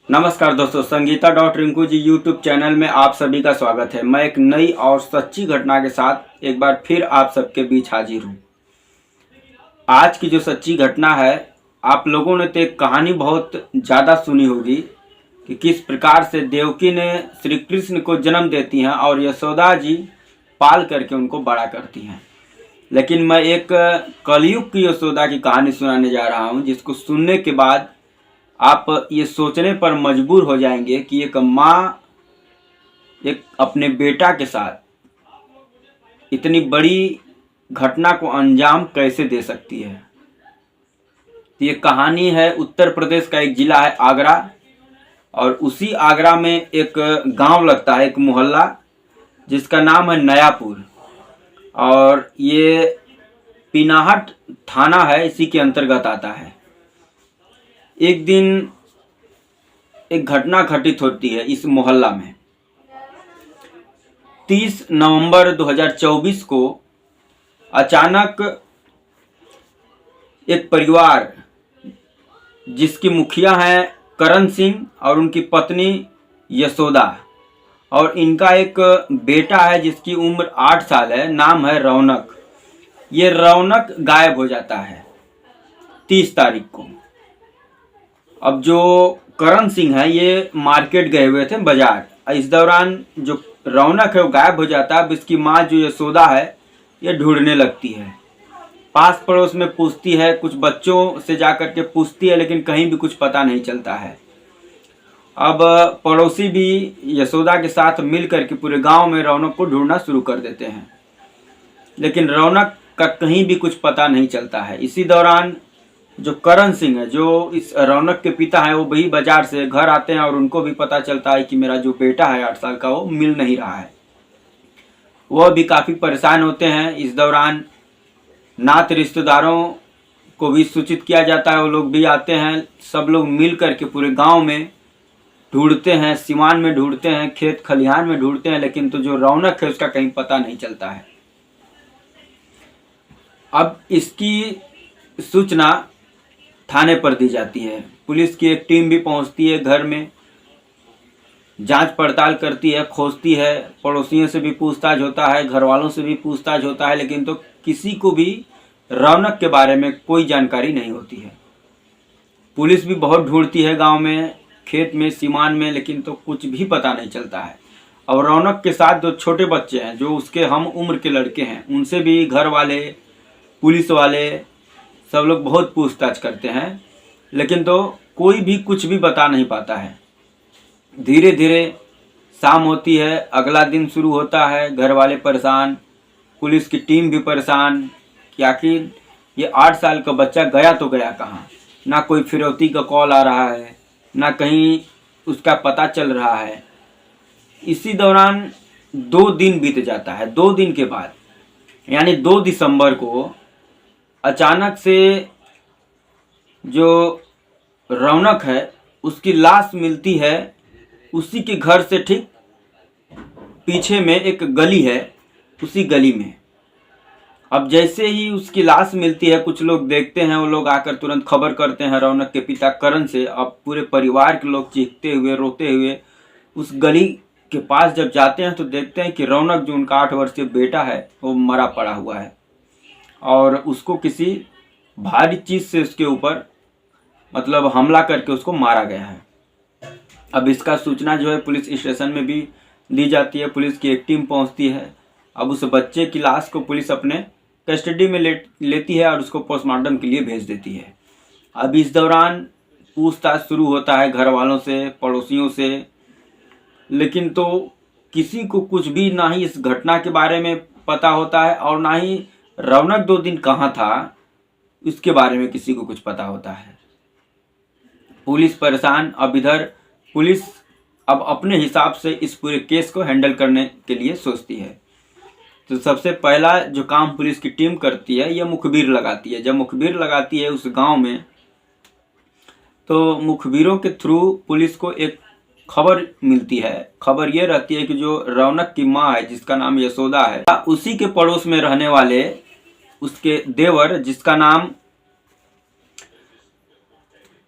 नमस्कार दोस्तों, Sangeeta dot Rinku ji YouTube channel में आप सभी का स्वागत है। मैं एक नई और सच्ची घटना के साथ एक बार फिर आप सबके बीच हाजिर हूँ। आज की जो सच्ची घटना है, आप लोगों ने तो एक कहानी बहुत ज़्यादा सुनी होगी कि किस प्रकार से देवकी ने श्री कृष्ण को जन्म देती हैं और यशोदा जी पाल करके उनको बड़ा करती हैं। लेकिन मैं एक कलयुग की यशोदा की कहानी सुनाने जा रहा हूँ, जिसको सुनने के बाद आप ये सोचने पर मजबूर हो जाएंगे कि एक माँ एक अपने बेटा के साथ इतनी बड़ी घटना को अंजाम कैसे दे सकती है। ये कहानी है उत्तर प्रदेश का एक ज़िला है आगरा, और उसी आगरा में एक गांव लगता है, एक मोहल्ला जिसका नाम है नयापुर, और ये पिनाहट थाना है, इसी के अंतर्गत आता है। एक दिन एक घटना घटित होती है इस मोहल्ला में। 30 नवंबर 2024 को अचानक एक परिवार जिसकी मुखिया हैं करण सिंह और उनकी पत्नी यशोदा, और इनका एक बेटा है जिसकी उम्र 8 साल है, नाम है रौनक। ये रौनक गायब हो जाता है 30 तारीख को। अब जो करण सिंह है ये मार्केट गए हुए थे, बाजार। इस दौरान जो रौनक है वो गायब हो जाता है। अब इसकी माँ जो यशोदा है ये ढूंढने लगती है, पास पड़ोस में पूछती है, कुछ बच्चों से जा कर के पूछती है, लेकिन कहीं भी कुछ पता नहीं चलता है। अब पड़ोसी भी यशोदा के साथ मिल करके पूरे गांव में रौनक को ढूंढना शुरू कर देते हैं, लेकिन रौनक का कहीं भी कुछ पता नहीं चलता है। इसी दौरान जो करण सिंह है, जो इस रौनक के पिता हैं, वो वही बाजार से घर आते हैं और उनको भी पता चलता है कि मेरा जो बेटा है 8 साल का वो मिल नहीं रहा है। वह भी काफ़ी परेशान होते हैं। इस दौरान नात रिश्तेदारों को भी सूचित किया जाता है, वो लोग भी आते हैं। सब लोग मिल करके पूरे गांव में ढूंढते हैं, सिवान में ढूंढते हैं, खेत खलिहान में ढूंढते हैं, लेकिन तो जो रौनक है उसका कहीं पता नहीं चलता है। अब इसकी सूचना थाने पर दी जाती है। पुलिस की एक टीम भी पहुंचती है घर में, जांच पड़ताल करती है, खोजती है, पड़ोसियों से भी पूछताछ होता है, घर वालों से भी पूछताछ होता है, लेकिन तो किसी को भी रौनक के बारे में कोई जानकारी नहीं होती है। पुलिस भी बहुत ढूंढती है गांव में, खेत में, सीमान में, लेकिन तो कुछ भी पता नहीं चलता है। और रौनक के साथ जो छोटे बच्चे हैं, जो उसके हम उम्र के लड़के हैं, उनसे भी घर वाले, पुलिस वाले, सब लोग बहुत पूछताछ करते हैं, लेकिन तो कोई भी कुछ भी बता नहीं पाता है। धीरे धीरे शाम होती है, अगला दिन शुरू होता है। घर वाले परेशान, पुलिस की टीम भी परेशान कि आखिर ये 8 साल का बच्चा गया तो गया कहाँ। ना कोई फिरौती का कॉल आ रहा है, ना कहीं उसका पता चल रहा है। इसी दौरान 2 दिन बीत जाता है। 2 दिन के बाद यानी 2 दिसंबर को अचानक से जो रौनक है उसकी लाश मिलती है। उसी के घर से ठीक पीछे में एक गली है, उसी गली में। अब जैसे ही उसकी लाश मिलती है, कुछ लोग देखते हैं, वो लोग आकर तुरंत खबर करते हैं रौनक के पिता करण से। अब पूरे परिवार के लोग चीखते हुए, रोते हुए उस गली के पास जब जाते हैं तो देखते हैं कि रौनक, जो उनका 8 वर्षीय बेटा है, वो मरा पड़ा हुआ है, और उसको किसी भारी चीज़ से उसके ऊपर मतलब हमला करके उसको मारा गया है। अब इसका सूचना जो है पुलिस स्टेशन में भी दी जाती है। पुलिस की एक टीम पहुंचती है। अब उस बच्चे की लाश को पुलिस अपने कस्टडी में लेती है और उसको पोस्टमार्टम के लिए भेज देती है। अब इस दौरान पूछताछ शुरू होता है घर वालों से, पड़ोसियों से, लेकिन तो किसी को कुछ भी ना ही इस घटना के बारे में पता होता है, और ना ही रौनक 2 दिन कहाँ था इसके बारे में किसी को कुछ पता होता है। पुलिस परेशान। अब इधर पुलिस अब अपने हिसाब से इस पूरे केस को हैंडल करने के लिए सोचती है। तो सबसे पहला जो काम पुलिस की टीम करती है, यह मुखबिर लगाती है। जब मुखबिर लगाती है उस गांव में, तो मुखबिरों के थ्रू पुलिस को एक खबर मिलती है। खबर ये रहती है कि जो रौनक की माँ है, जिसका नाम यशोदा है, उसी के पड़ोस में रहने वाले उसके देवर, जिसका नाम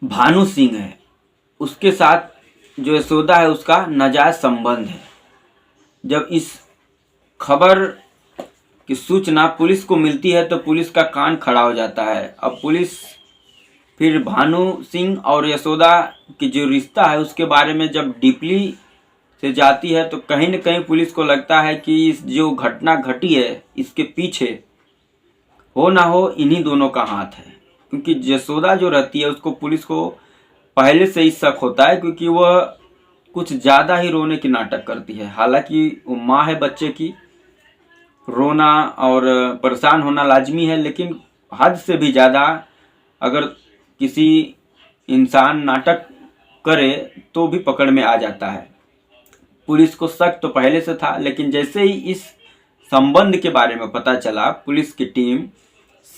भानु सिंह है, उसके साथ जो यशोदा है उसका नाजायज संबंध है। जब इस खबर की सूचना पुलिस को मिलती है तो पुलिस का कान खड़ा हो जाता है। अब पुलिस फिर भानु सिंह और यशोदा की जो रिश्ता है उसके बारे में जब डीपली से जाती है तो कहीं न कहीं पुलिस को लगता है कि इस जो घटना घटी है इसके पीछे हो ना हो इन्हीं दोनों का हाथ है। क्योंकि यशोदा जो रहती है उसको पुलिस को पहले से ही शक होता है, क्योंकि वह कुछ ज़्यादा ही रोने की नाटक करती है। हालांकि वो माँ है बच्चे की, रोना और परेशान होना लाजमी है, लेकिन हद से भी ज़्यादा अगर किसी इंसान नाटक करे तो भी पकड़ में आ जाता है। पुलिस को शक तो पहले से था, लेकिन जैसे ही इस संबंध के बारे में पता चला पुलिस की टीम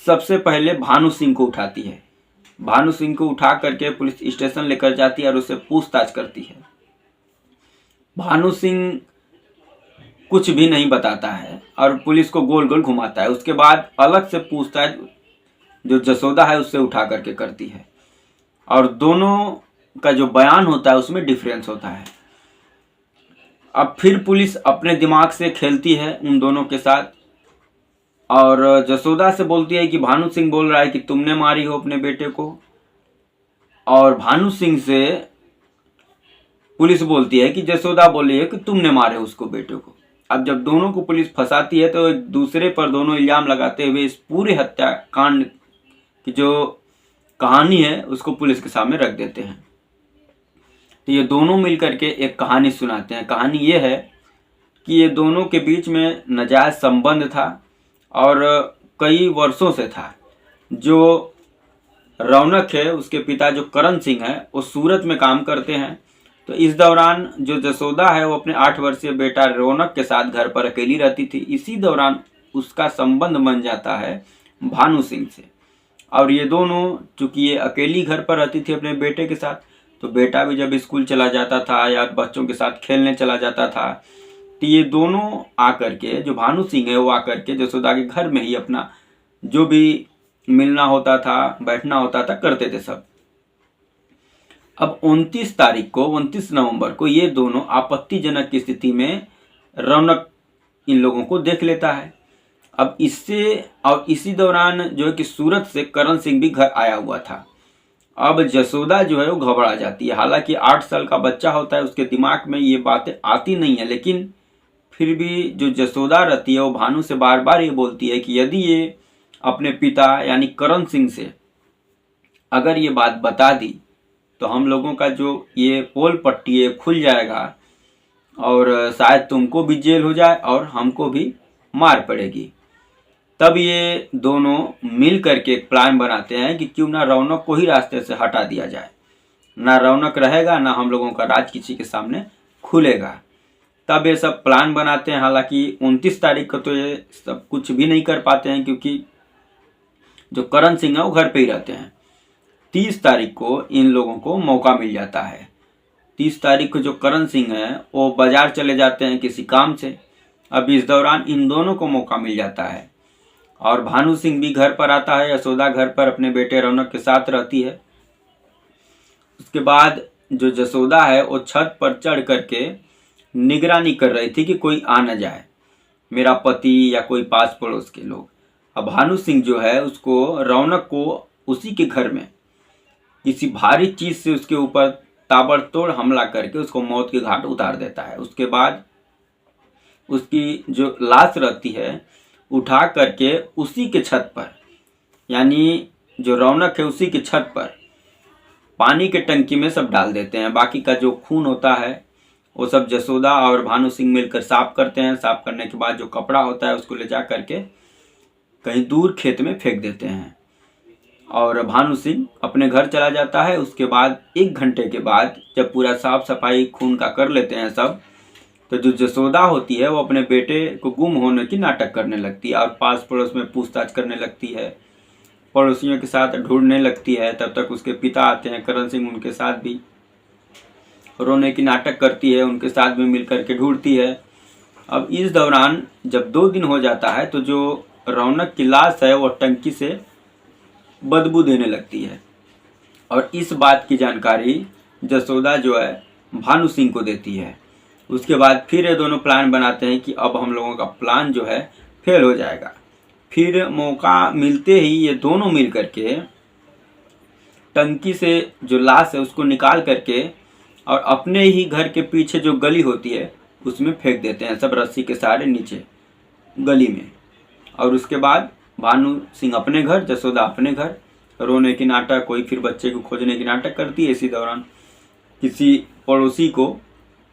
सबसे पहले भानु सिंह को उठाती है। भानु सिंह को उठा करके पुलिस स्टेशन लेकर जाती है और उससे पूछताछ करती है। भानु सिंह कुछ भी नहीं बताता है और पुलिस को गोल गोल घुमाता है। उसके बाद अलग से पूछताछ जो यशोदा है उससे उठा करके करती है और दोनों का जो बयान होता है उसमें डिफरेंस होता है। अब फिर पुलिस अपने दिमाग से खेलती है उन दोनों के साथ और यशोदा से बोलती है कि भानु सिंह बोल रहा है कि तुमने मारी हो अपने बेटे को, और भानु सिंह से पुलिस बोलती है कि यशोदा बोली है कि तुमने मारे उसको, बेटे को। अब जब दोनों को पुलिस फंसाती है तो एक दूसरे पर दोनों इल्जाम लगाते हुए इस पूरे हत्याकांड की जो कहानी है उसको पुलिस के सामने रख देते हैं। तो ये दोनों मिलकर के एक कहानी सुनाते हैं। कहानी ये है कि ये दोनों के बीच में नाजायज संबंध था और कई वर्षों से था। जो रौनक है उसके पिता जो करण सिंह है वो सूरत में काम करते हैं। तो इस दौरान जो यशोदा है वो अपने 8 वर्षीय बेटा रौनक के साथ घर पर अकेली रहती थी। इसी दौरान उसका संबंध बन जाता है भानु सिंह से, और ये दोनों चूंकि ये अकेली घर पर रहती थी अपने बेटे के साथ, तो बेटा भी जब स्कूल चला जाता था या बच्चों के साथ खेलने चला जाता था तो ये दोनों आकर के, जो भानु सिंह है वो आकर के यशोदा के घर में ही अपना जो भी मिलना होता था, बैठना होता था, करते थे सब। अब 29 नवंबर को ये दोनों आपत्तिजनक की स्थिति में रौनक इन लोगों को देख लेता है। अब इससे और इसी दौरान जो है कि सूरत से करण सिंह भी घर आया हुआ था। अब यशोदा जो है वो घबरा जाती है। हालांकि 8 साल का बच्चा होता है, उसके दिमाग में ये बातें आती नहीं है, लेकिन फिर भी जो यशोदा रहती है वो भानु से बार बार ये बोलती है कि यदि ये अपने पिता यानी करण सिंह से अगर ये बात बता दी तो हम लोगों का जो ये पोल पट्टी है खुल जाएगा और शायद तुमको भी जेल हो जाए और हमको भी मार पड़ेगी। तब ये दोनों मिल करके एक प्लान बनाते हैं कि क्यों ना रौनक को ही रास्ते से हटा दिया जाए। ना रौनक रहेगा, ना हम लोगों का राज किसी के सामने खुलेगा। तब ये सब प्लान बनाते हैं। हालांकि 29 तारीख को तो ये सब कुछ भी नहीं कर पाते हैं, क्योंकि जो करण सिंह है वो घर पे ही रहते हैं। 30 तारीख को इन लोगों को मौका मिल जाता है। 30 तारीख को जो करण सिंह है वो बाजार चले जाते हैं किसी काम से। अब इस दौरान इन दोनों को मौका मिल जाता है और भानु सिंह भी घर पर आता है। यशोदा घर पर अपने बेटे रौनक के साथ रहती है। उसके बाद जो यशोदा है वो छत पर चढ़ करके निगरानी कर रही थी कि कोई आ न जाए, मेरा पति या कोई पास पड़ोस के लोग। अब भानु सिंह जो है उसको रौनक को उसी के घर में किसी भारी चीज से उसके ऊपर ताबड़तोड़ हमला करके उसको मौत के घाट उतार देता है। उसके बाद उसकी जो लाश रहती है उठा करके उसी के छत पर, यानी जो रौनक है उसी के छत पर पानी के टंकी में सब डाल देते हैं। बाकी का जो खून होता है वो सब यशोदा और भानु सिंह मिलकर साफ करते हैं। साफ करने के बाद जो कपड़ा होता है उसको ले जा करके कहीं दूर खेत में फेंक देते हैं और भानु सिंह अपने घर चला जाता है। उसके बाद 1 घंटे के बाद जब पूरा साफ सफाई खून का कर लेते हैं सब, तो जो यशोदा होती है वो अपने बेटे को गुम होने की नाटक करने लगती है और पास पड़ोस में पूछताछ करने लगती है, पड़ोसियों के साथ ढूंढने लगती है। तब तक उसके पिता आते हैं करण सिंह, उनके साथ भी रोने की नाटक करती है, उनके साथ भी मिल करके ढूंढती है। अब इस दौरान जब 2 दिन हो जाता है तो जो रौनक की लाश है वो टंकी से बदबू देने लगती है और इस बात की जानकारी यशोदा जो है भानु सिंह को देती है। उसके बाद फिर ये दोनों प्लान बनाते हैं कि अब हम लोगों का प्लान जो है फेल हो जाएगा। फिर मौका मिलते ही ये दोनों मिल करके टंकी से जो लाश है उसको निकाल करके और अपने ही घर के पीछे जो गली होती है उसमें फेंक देते हैं, सब रस्सी के सहारे नीचे गली में। और उसके बाद भानु सिंह अपने घर, जसोदा अपने घर, रोने की नाटक, कोई फिर बच्चे को खोजने की नाटक करती है। इसी दौरान किसी पड़ोसी को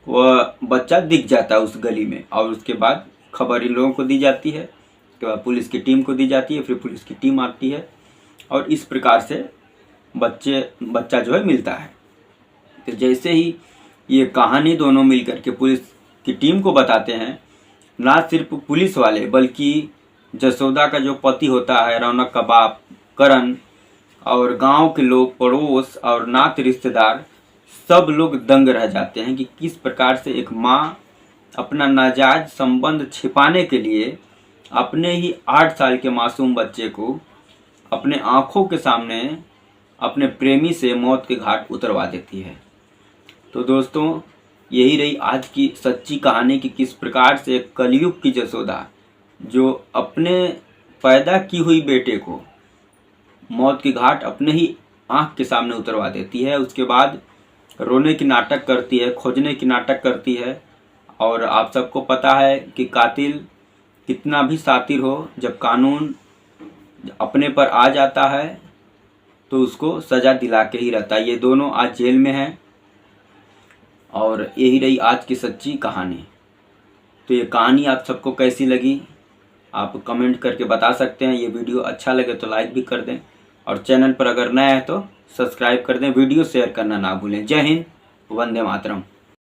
वह बच्चा दिख जाता है उस गली में और उसके बाद खबर इन लोगों को दी जाती है, उसके बाद पुलिस की टीम को दी जाती है, फिर पुलिस की टीम आती है और इस प्रकार से बच्चा जो है मिलता है। तो जैसे ही ये कहानी दोनों मिलकर के पुलिस की टीम को बताते हैं, ना सिर्फ पुलिस वाले बल्कि जसोदा का जो पति होता है रौनक का बाप करण और गांव के लोग, पड़ोस और नात रिश्तेदार सब लोग दंग रह जाते हैं कि किस प्रकार से एक माँ अपना नाजायज संबंध छिपाने के लिए अपने ही 8 साल के मासूम बच्चे को अपने आंखों के सामने अपने प्रेमी से मौत के घाट उतरवा देती है। तो दोस्तों, यही रही आज की सच्ची कहानी कि किस प्रकार से कलयुग की जसोदा जो अपने पैदा की हुई बेटे को मौत की घाट अपने ही आंख के सामने उतरवा देती है। उसके बाद रोने की नाटक करती है, खोजने की नाटक करती है। और आप सबको पता है कि कातिल कितना भी शातिर हो, जब कानून अपने पर आ जाता है तो उसको सज़ा दिला के ही रहता है। ये दोनों आज जेल में हैं और यही रही आज की सच्ची कहानी। तो ये कहानी आप सबको कैसी लगी आप कमेंट करके बता सकते हैं। ये वीडियो अच्छा लगे तो लाइक भी कर दें और चैनल पर अगर नया है तो सब्सक्राइब कर दें। वीडियो शेयर करना ना भूलें। जय हिंद, वंदे मातरम।